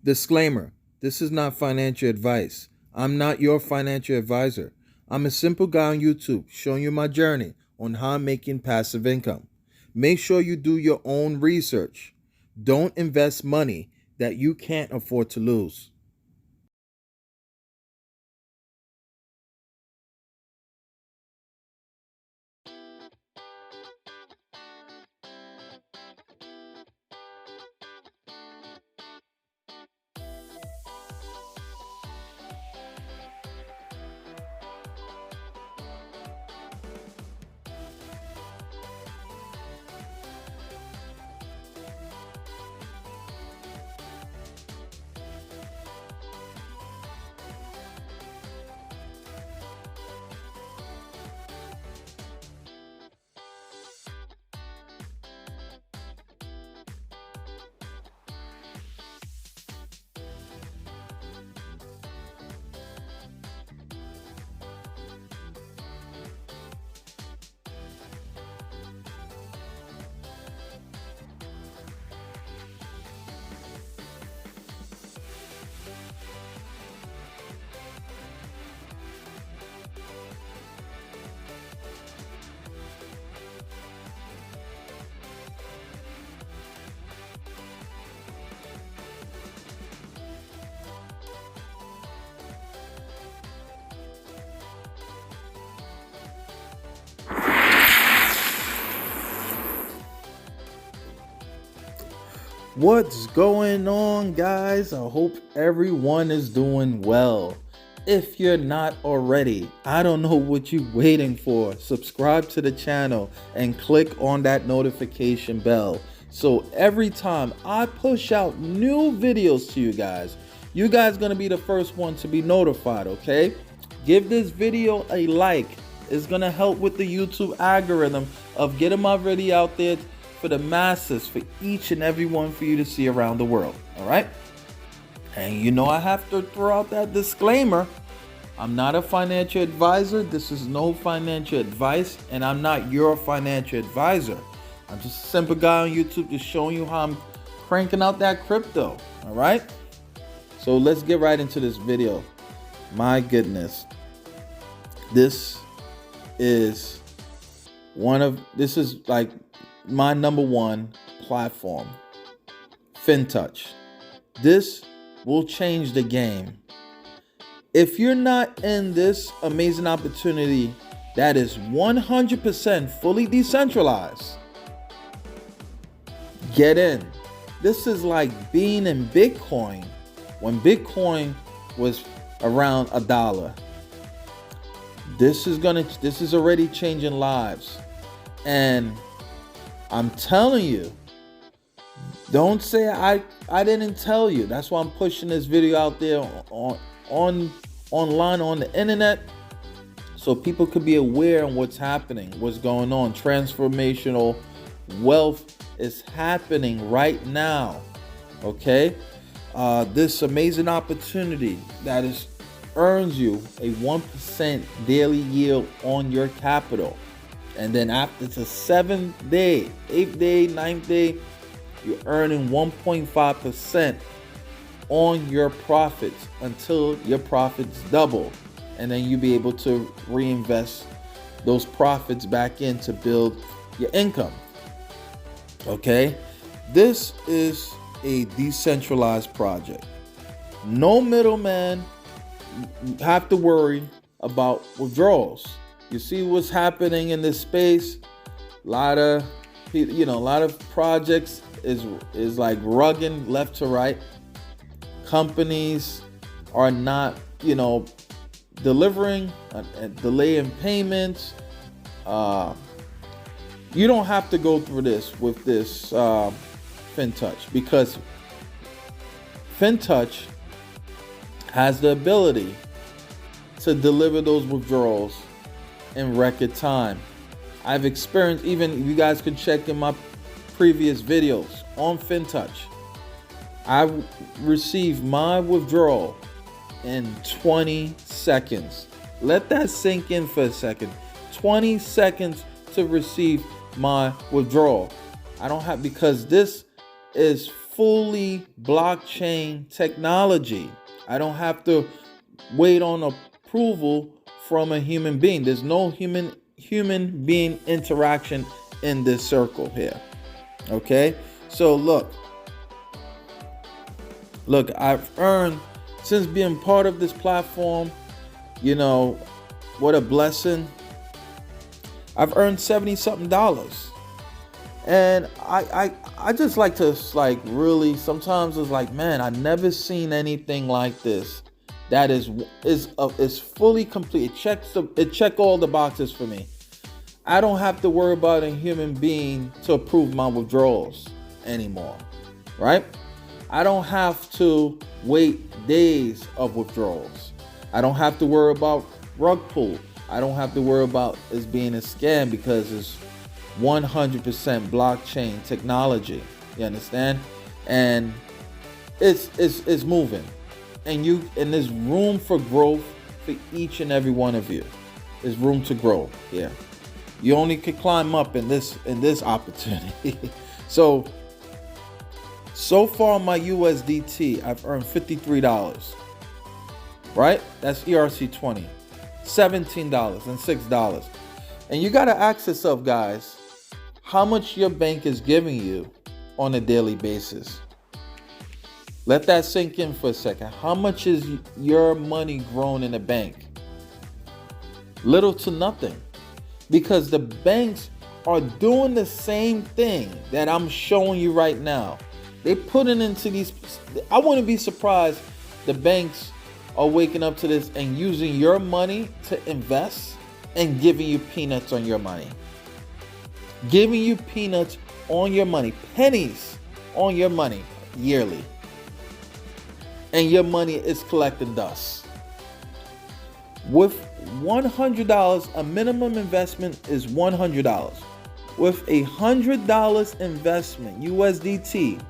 Disclaimer: this is not financial advice. I'm not your financial advisor. I'm a simple guy on YouTube showing you my journey on how I'm making passive income. Make sure you do your own research. Don't invest money that you can't afford to lose. What's going on, guys? I hope everyone is doing well. If you're not already, I don't know what you're waiting for. Subscribe to the channel and click on that notification bell. So every time I push out new videos to you guys gonna be the first one to be notified, okay? Give this video a like. It's gonna help with the YouTube algorithm of getting my video out there for the masses, for each and every one for you to see around the world. All right. And you know, I have to throw out that disclaimer. I'm not a financial advisor. This is no financial advice, and I'm not your financial advisor. I'm just a simple guy on YouTube just showing you how I'm cranking out that crypto. All right. So let's get right into this video. My goodness. This is like my number one platform, Fintoch. This will change the game. If you're not in this amazing opportunity that is 100% fully decentralized, get in. This is like being in Bitcoin when Bitcoin was around $1. This is already changing lives. And I'm telling you, don't say I didn't tell you. That's why I'm pushing this video out there online on the internet, so people could be aware of what's happening, what's going on. Transformational wealth is happening right now. Okay, this amazing opportunity that earns you a 1% daily yield on your capital. And then after the 7th day, 8th day, 9th day, you're earning 1.5% on your profits until your profits double. And then you'll be able to reinvest those profits back in to build your income. Okay? This is a decentralized project. No middleman have to worry about withdrawals. You see what's happening in this space. A lot of projects is like rugging left to right. Companies are not, delivering, delay in payments. You don't have to go through this with this Fintoch, because Fintoch has the ability to deliver those withdrawals in record time. I've experienced, even you guys can check in my previous videos on Fintoch, I received my withdrawal in 20 seconds. Let that sink in for a second. 20 seconds to receive my withdrawal. I don't have, because this is fully blockchain technology. I don't have to wait on approval from a human being. There's no human being interaction in this circle here. Okay? So look, I've earned, since being part of this platform, what a blessing. I've earned $70 something. And I just like to really, sometimes it's like, man, I never seen anything like this that is fully complete. It check all the boxes for me. I don't have to worry about a human being to approve my withdrawals anymore, right? I don't have to wait days of withdrawals. I don't have to worry about rug pull. I don't have to worry about it being a scam because it's 100% blockchain technology. You understand? And it's moving. And there's room for growth for each and every one of you. There's room to grow here. You only could climb up in this opportunity. So far my USDT, I've earned $53. Right? That's ERC20. $17 and $6. And you got to ask yourself, guys, how much your bank is giving you on a daily basis. Let that sink in for a second. How much is your money grown in the bank? Little to nothing. Because the banks are doing the same thing that I'm showing you right now. They put it into these. I wouldn't be surprised the banks are waking up to this and using your money to invest and giving you peanuts on your money. Giving you peanuts on your money, pennies on your money yearly. And your money is collecting dust. With $100, a minimum investment is $100. With $100 investment, USDT,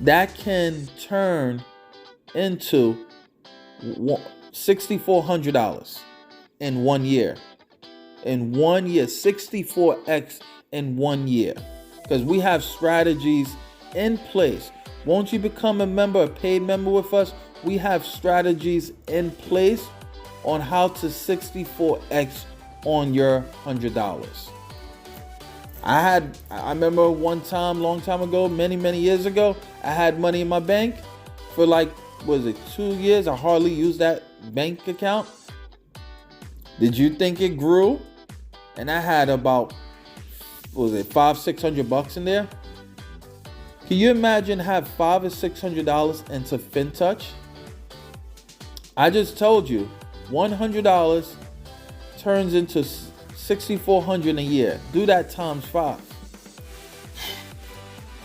that can turn into $6,400 in 1 year. In 1 year, 64x in 1 year. Because we have strategies in place. Won't you become a member, a paid member with us? We have strategies in place on how to 64x on your $100. I remember one time, long time ago, many years ago, I had money in my bank for 2 years. I hardly used that bank account. Did you think it grew? And I had about, $500-600 in there. Can you imagine have $500 or $600 into Fintoch? I just told you, $100 turns into $6,400 a year. Do that times 5.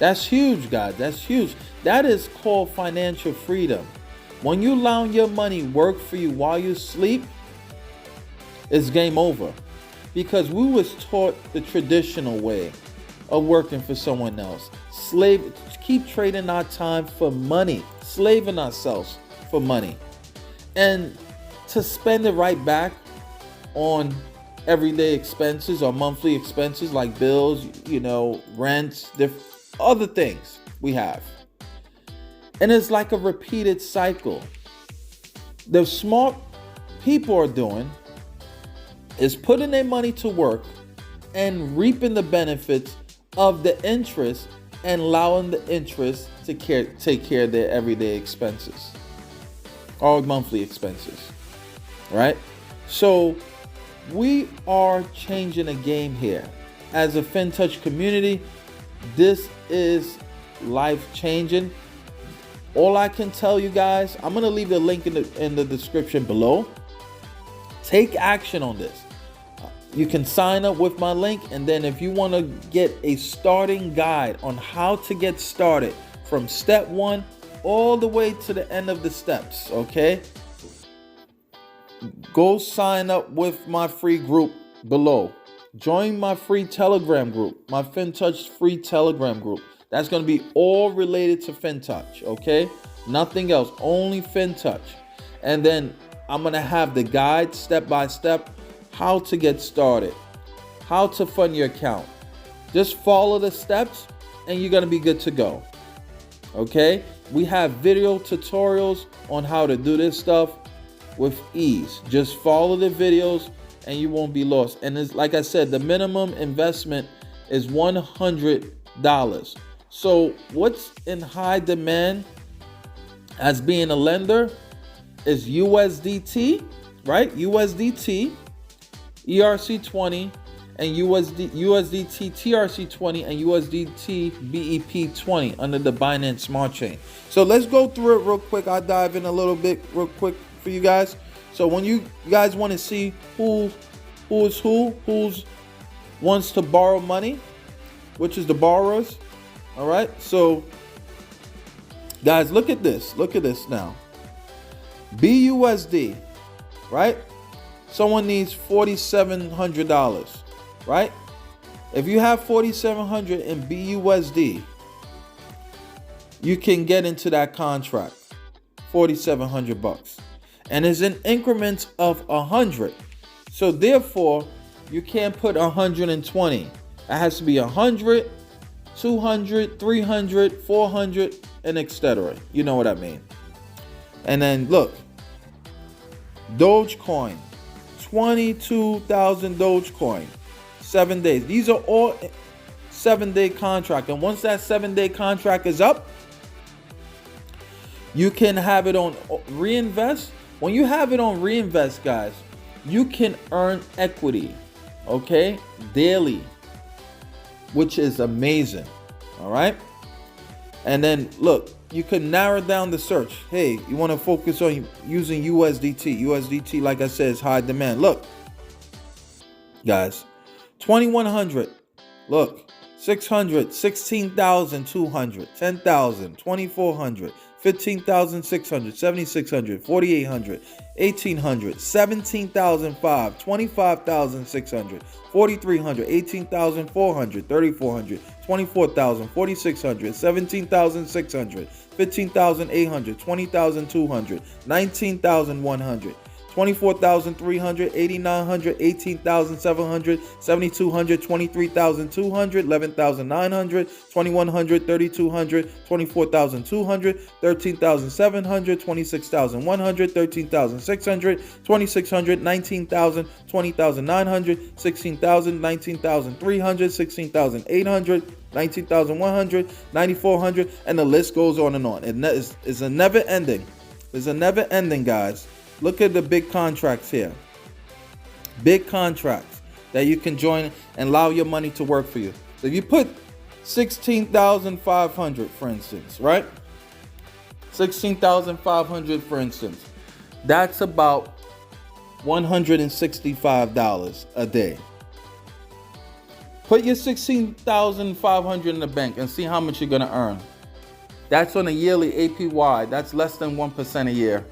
That's huge, guys. That's huge. That is called financial freedom. When you allow your money work for you while you sleep, it's game over. Because we was taught the traditional way of working for someone else. Keep trading our time for money, slaving ourselves for money. And to spend it right back on everyday expenses or monthly expenses like bills, rents, other things we have. And it's like a repeated cycle. The smart people are doing is putting their money to work and reaping the benefits of the interest and allowing the interest to take care of their everyday expenses or monthly expenses, right? So we are changing a game here. As a Fintoch community, this is life-changing. All I can tell you guys, I'm going to leave the link in the description below. Take action on this. You can sign up with my link, and then if you want to get a starting guide on how to get started from step 1 all the way to the end of the steps, okay? Go sign up with my free group below. Join my free Telegram group, my Fintoch free Telegram group. That's going to be all related to Fintoch, okay? Nothing else, only Fintoch. And then I'm going to have the guide step by step, how to get started, how to fund your account. Just follow the steps and you're going to be good to go. Okay, we have video tutorials on how to do this stuff with ease. Just follow the videos and you won't be lost. And it's like I said, the minimum investment is $100. So what's in high demand as being a lender is USDT, right? USDT, ERC20, and USDT TRC20 and USDT BEP20 under the Binance Smart Chain. So let's go through it real quick. I'll dive in a little bit real quick for you guys. So when you guys want to see who wants to borrow money, which is the borrowers. All right. So guys, look at this. Look at this now. BUSD, right? Someone needs $4,700. Right? If you have $4,700 in BUSD, you can get into that contract, $4,700, and it's in increments of 100. So therefore, you can't put 120. It has to be 100, 200, 300, 400, and etc. You know what I mean? And then look, Dogecoin, 22,000 Dogecoin. 7 days. These are all 7-day contract. And once that 7-day contract is up, you can have it on reinvest. When you have it on reinvest, guys, you can earn equity, okay, daily, which is amazing. All right. And then look, you can narrow down the search. Hey, you want to focus on using USDT. USDT, like I said, is high demand. Look, guys. 2,100, look, 600, 16,200, 10,000, 2,400, 15,600, 7,600, 4,800, 1,800, 17,005, 25,600, 4,300, 18,400, 3,400, 24,000, 4,600, 17,600, 15,800, 20,200, 19,100. 24,300, 8,900, 18,700, 7,200, 23,200, 11,900, 2,100, 3,200, 24,200, 13,700, 26,100, 13,600, 2,600, 19,000, 20,900, 16,000, 19,300, 16,800, 19,100, 9,400, and the list goes on and on. It's a never ending. It's a never ending, guys. Look at the big contracts here. Big contracts that you can join and allow your money to work for you. So if you put 16,500, for instance, right? 16,500, for instance. That's about $165 a day. Put your 16,500 in the bank and see how much you're going to earn. That's on a yearly APY. That's less than 1% a year.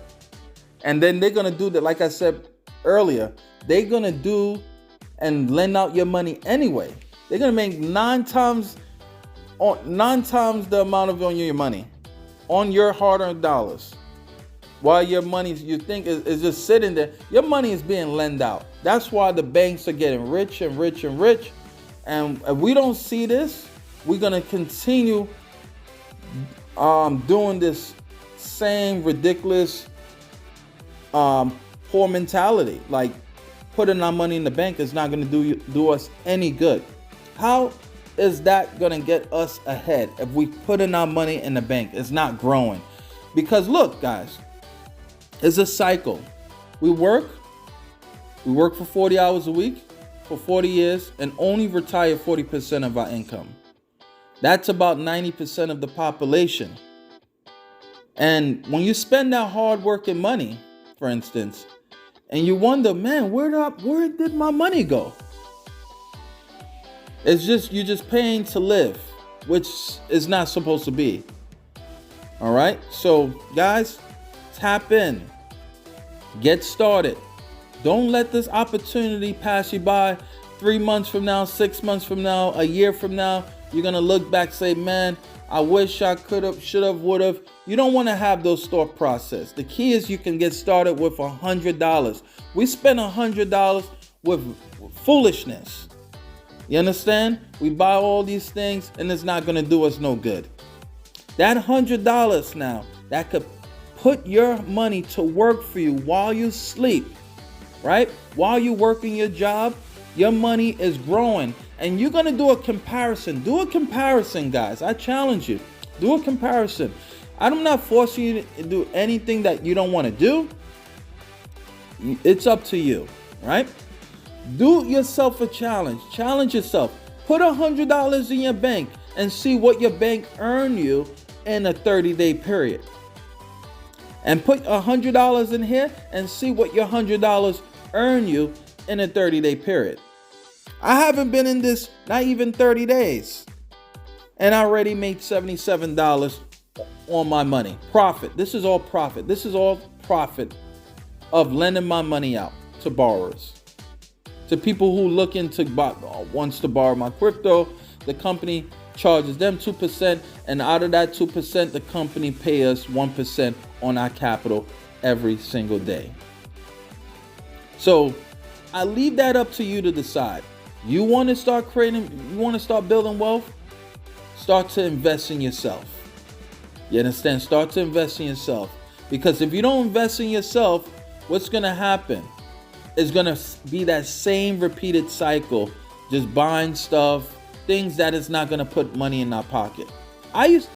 And then they're going to do that, like I said earlier, they're going to do and lend out your money anyway. They're going to make 9 times the amount of on your money, on your hard-earned dollars. While your money, you think, is just sitting there, your money is being lent out. That's why the banks are getting rich and rich and rich. And if we don't see this, we're going to continue doing this same ridiculous poor mentality. Like putting our money in the bank is not going to do us any good. How is that going to get us ahead if we put in our money in the bank? It's not growing. Because look, guys, it's a cycle. We work for 40 hours a week for 40 years and only retire 40% of our income. That's about 90% of the population. And when you spend that hard working money, for instance, and you wonder, man, where did my money go? It's just, you're just paying to live, which is not supposed to be. All right. So guys, tap in, get started. Don't let this opportunity pass you by. 3 months from now, 6 months from now, a year from now, you're going to look back, say, man, I wish I could have, should have, would have. You don't want to have those thought process. The key is you can get started with $100. We spend $100 with foolishness. You understand? We buy all these things and it's not going to do us no good. That $100 now, that could put your money to work for you while you sleep, right? While you're working your job, your money is growing. And you're going to do a comparison. Do a comparison, guys. I challenge you. Do a comparison. I'm not forcing you to do anything that you don't want to do. It's up to you, right? Do yourself a challenge. Challenge yourself. Put $100 in your bank and see what your bank earned you in a 30-day period. And put $100 in here and see what your $100 earn you in a 30-day period. I haven't been in this, not even 30 days. And I already made $77 on my money. Profit. This is all profit. This is all profit of lending my money out to borrowers. To people who wants to borrow my crypto, the company charges them 2%. And out of that 2%, the company pays us 1% on our capital every single day. So I leave that up to you to decide. You want to start building wealth? Start to invest in yourself. You understand? Start to invest in yourself. Because if you don't invest in yourself, what's going to happen is going to be that same repeated cycle, just buying stuff, things that is not going to put money in our pocket. I used